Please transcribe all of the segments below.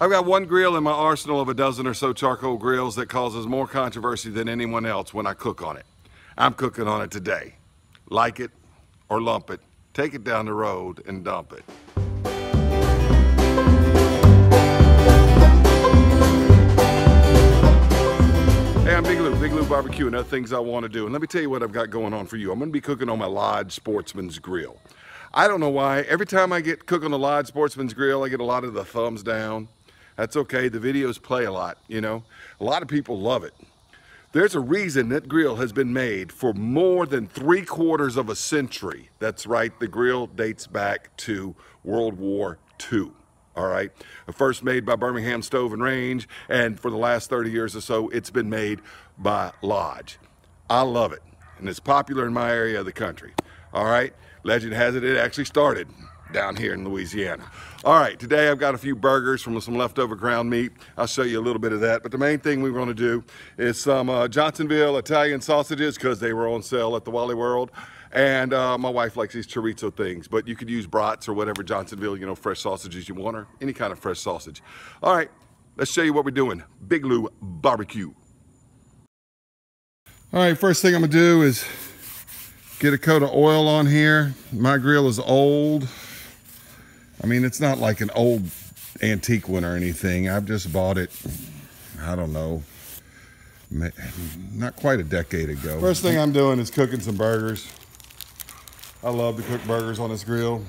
I've got one grill in my arsenal of a dozen or so charcoal grills that causes more controversy than anyone else when I cook on it. I'm cooking on it today. Like it or lump it, take it down the road and dump it. Hey, I'm Big Lou Barbecue, and other things I want to do. And let me tell you what I've got going on for you. I'm going to be cooking on my Lodge Sportsman's Grill. I don't know why. Every time I get cook on the Lodge Sportsman's Grill, I get a lot of the thumbs down. That's okay. The videos play a lot, you know. A lot of people love it. There's a reason that grill has been made for more than 3/4 of a century. That's right. The grill dates back to World War II. All right. First made by Birmingham Stove and Range, and for the last 30 years or so, it's been made by Lodge. I love it, and it's popular in my area of the country. All right. Legend has it, it actually started down here in Louisiana. All right, today I've got a few burgers from some leftover ground meat. I'll show you a little bit of that, but the main thing we're going to do is some Johnsonville Italian sausages, because they were on sale at the Wally World. And my wife likes these chorizo things, but you could use brats or whatever Johnsonville, you know, fresh sausages you want, or any kind of fresh sausage. All right, let's show you what we're doing. Big Lou Barbecue. All right, first thing I'm gonna do is get a coat of oil on here. My grill is old. I mean, it's not like an old antique one or anything. I've just bought it, I don't know, not quite a decade ago. First thing I'm doing is cooking some burgers. I love to cook burgers on this grill.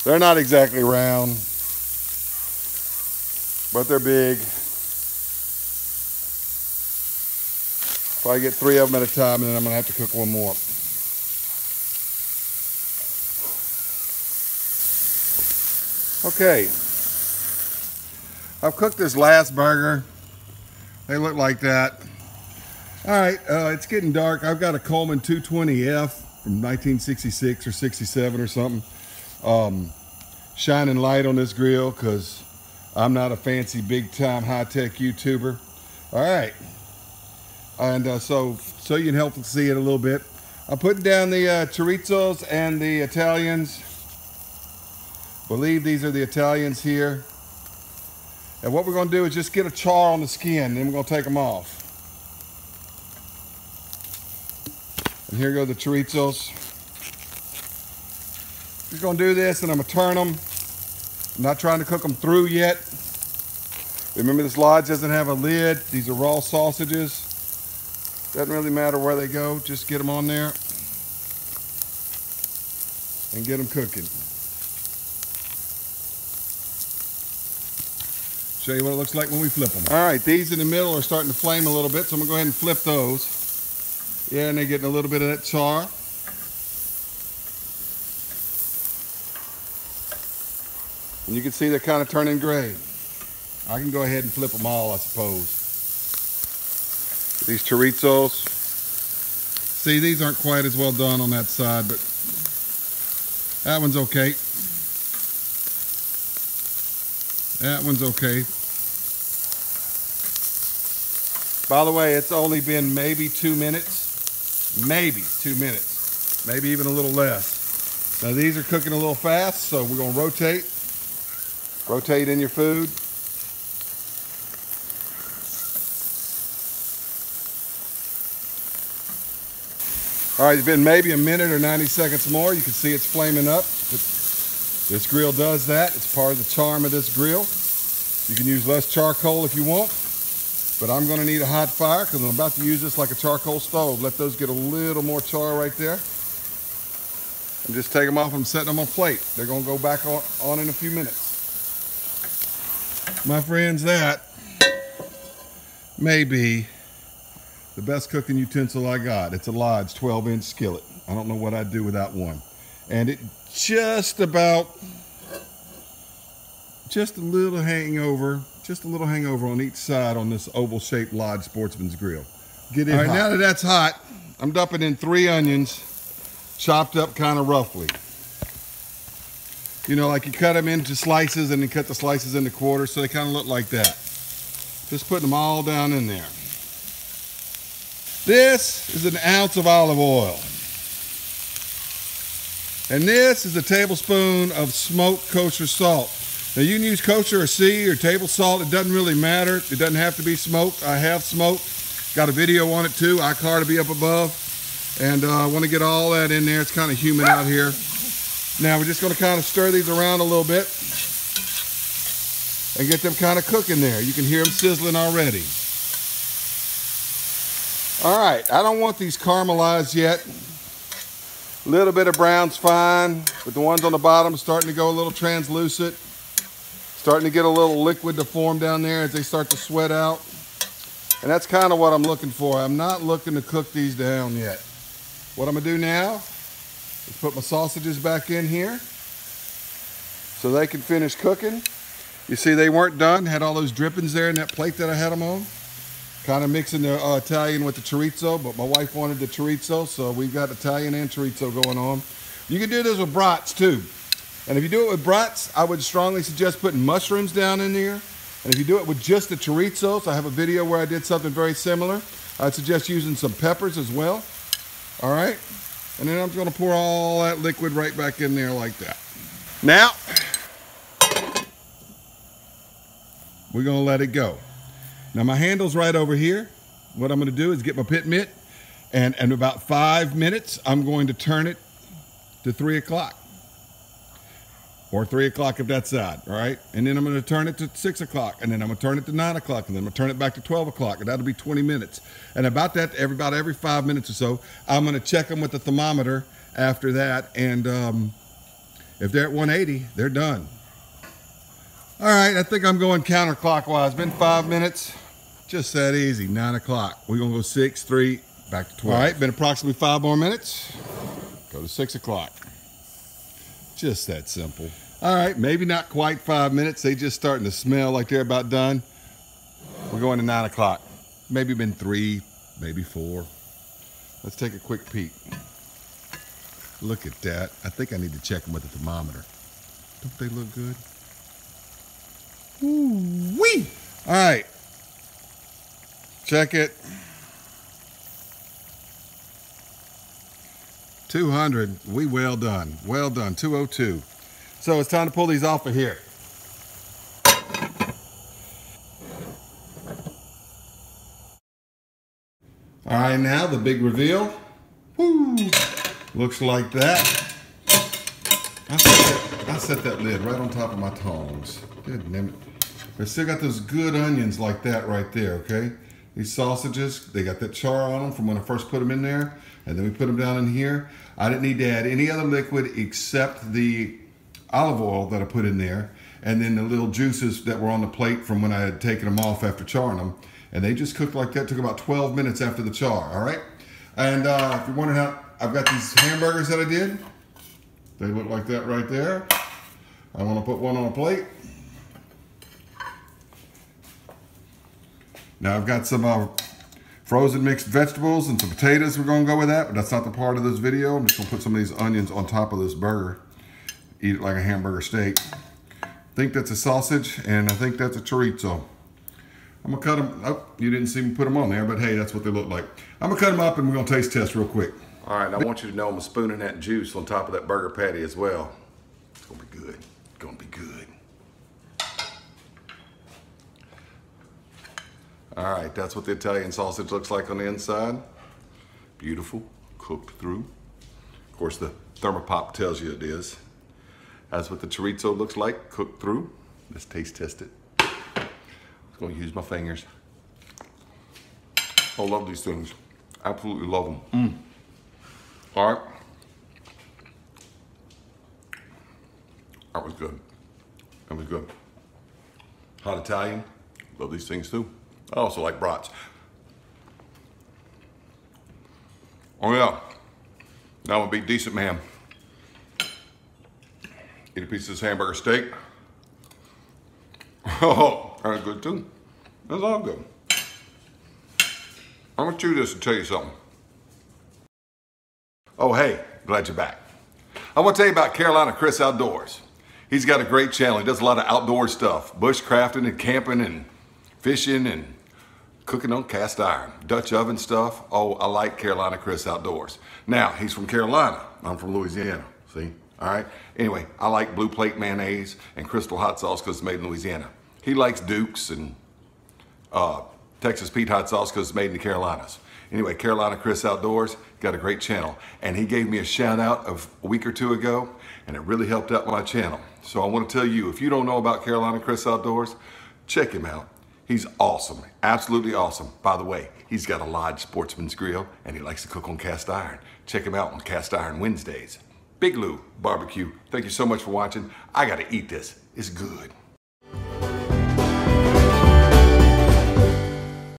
They're not exactly round, but they're big. Probably get 3 of them at a time, and then I'm gonna have to cook one more. Okay, I've cooked this last burger. They look like that. All right, it's getting dark. I've got a Coleman 220F from 1966 or 67 or something. Shining light on this grill because I'm not a fancy big time high-tech YouTuber. All right, and so you can help see it a little bit. I'm putting down the chorizos and the Italians. Believe these are the Italians here. And what we're going to do is just get a char on the skin, then we're going to take them off. And here go the chorizos. Just going to do this, and I'm going to turn them. I'm not trying to cook them through yet. Remember, this Lodge doesn't have a lid. These are raw sausages. Doesn't really matter where they go. Just get them on there and get them cooking. Show you what it looks like when we flip them. All right, these in the middle are starting to flame a little bit, so I'm gonna go ahead and flip those. Yeah, and they're getting a little bit of that char. And you can see they're kind of turning gray. I can go ahead and flip them all, I suppose. These chorizos. See, these aren't quite as well done on that side, but that one's okay. That one's okay. By the way, it's only been maybe 2 minutes. Maybe 2 minutes. Maybe even a little less. Now these are cooking a little fast, so we're gonna rotate. Rotate in your food. All right, it's been maybe a minute or 90 seconds more. You can see it's flaming up. This grill does that. It's part of the charm of this grill. You can use less charcoal if you want, but I'm gonna need a hot fire because I'm about to use this like a charcoal stove. Let those get a little more char right there. And just take them off and set them on a plate. They're gonna go back on in a few minutes. My friends, that may be the best cooking utensil I got. It's a Lodge 12-inch skillet. I don't know what I'd do without one. And it just a little hangover on each side on this oval-shaped Lodge Sportsman's Grill. Get it hot. All right, now that that's hot, I'm dumping in 3 onions, chopped up kind of roughly. You know, like you cut them into slices and then cut the slices into quarters, so they kind of look like that. Just putting them all down in there. This is an ounce of olive oil. And this is a tablespoon of smoked kosher salt. Now you can use kosher or sea or table salt. It doesn't really matter. It doesn't have to be smoked. I have smoked. Got a video on it too. ICards will be up above. And I want to get all that in there. It's kind of humid out here. Now we're just going to kind of stir these around a little bit and get them kind of cooking there. You can hear them sizzling already. All right, I don't want these caramelized yet. A little bit of brown's fine, but the ones on the bottom are starting to go a little translucent. Starting to get a little liquid to form down there as they start to sweat out. And that's kind of what I'm looking for. I'm not looking to cook these down yet. What I'm gonna do now is put my sausages back in here so they can finish cooking. You see they weren't done, had all those drippings there in that plate that I had them on. Kind of mixing the Italian with the chorizo, but my wife wanted the chorizo, so we've got Italian and chorizo going on. You can do this with brats too. And if you do it with brats, I would strongly suggest putting mushrooms down in there. And if you do it with just the chorizo, so I have a video where I did something very similar, I'd suggest using some peppers as well. All right, and then I'm just gonna pour all that liquid right back in there like that. Now, we're gonna let it go. Now my handle's right over here. What I'm gonna do is get my pit mitt, and in about 5 minutes, I'm going to turn it to 3 o'clock. Or 3 o'clock if that's side, all right? And then I'm gonna turn it to 6 o'clock, and then I'm gonna turn it to 9 o'clock, and then I'm gonna turn it back to 12 o'clock, and that'll be 20 minutes. And about every 5 minutes or so, I'm gonna check them with the thermometer after that, and if they're at 180, they're done. All right, I think I'm going counterclockwise. Been 5 minutes, just that easy, 9 o'clock. We're gonna go 6, 3, back to 12. All right, been approximately 5 more minutes. Go to 6 o'clock. Just that simple. All right, maybe not quite 5 minutes. They just starting to smell like they're about done. We're going to 9 o'clock. Maybe been 3, maybe 4. Let's take a quick peek. Look at that. I think I need to check them with the thermometer. Don't they look good? Ooh-wee! All right. Check it. 200, we well done, 202. So it's time to pull these off of here. All right, now the big reveal. Woo, looks like that. I set that lid right on top of my tongs. Good damn it. They still got those good onions like that right there, okay? These sausages, they got that char on them from when I first put them in there, and then we put them down in here. I didn't need to add any other liquid except the olive oil that I put in there, and then the little juices that were on the plate from when I had taken them off after charring them. And they just cooked like that. Took about 12 minutes after the char, all right? And if you're wondering how, I've got these hamburgers that I did. They look like that right there. I want to put one on a plate. Now I've got some frozen mixed vegetables and some potatoes. We're gonna go with that, but that's not the part of this video. I'm just gonna put some of these onions on top of this burger. Eat it like a hamburger steak. I think that's a sausage, and I think that's a chorizo. I'm gonna cut them, oh, you didn't see me put them on there, but hey, that's what they look like. I'm gonna cut them up and we're gonna taste test real quick. All right, I want you to know I'm spooning that juice on top of that burger patty as well. It's gonna be good, it's gonna be good. All right, that's what the Italian sausage looks like on the inside. Beautiful, cooked through. Of course, the ThermoPop tells you it is. That's what the chorizo looks like, cooked through. Let's taste test it. I'm gonna use my fingers. I love these things. Absolutely love them. All right. That was good. That was good. Hot Italian, love these things too. I also like brats. Oh yeah, now I'm gonna be decent man. Eat a piece of this hamburger steak. Oh, that's good too. That's all good. I'm gonna chew this and tell you something. Oh hey, glad you're back. I want to tell you about Carolina Chris Outdoors. He's got a great channel. He does a lot of outdoor stuff, bushcrafting and camping and fishing and cooking on cast iron, Dutch oven stuff. Oh, I like Carolina Chris Outdoors. Now, he's from Carolina. I'm from Louisiana. See? All right. Anyway, I like Blue Plate mayonnaise and Crystal hot sauce because it's made in Louisiana. He likes Duke's and Texas Pete hot sauce because it's made in the Carolinas. Anyway, Carolina Chris Outdoors got a great channel, and he gave me a shout out a week or two ago, and it really helped out my channel. So I want to tell you, if you don't know about Carolina Chris Outdoors, check him out. He's awesome, absolutely awesome. By the way, he's got a Lodge Sportsman's Grill, and he likes to cook on cast iron. Check him out on Cast Iron Wednesdays. Big Lou Barbecue, thank you so much for watching. I gotta eat this, it's good.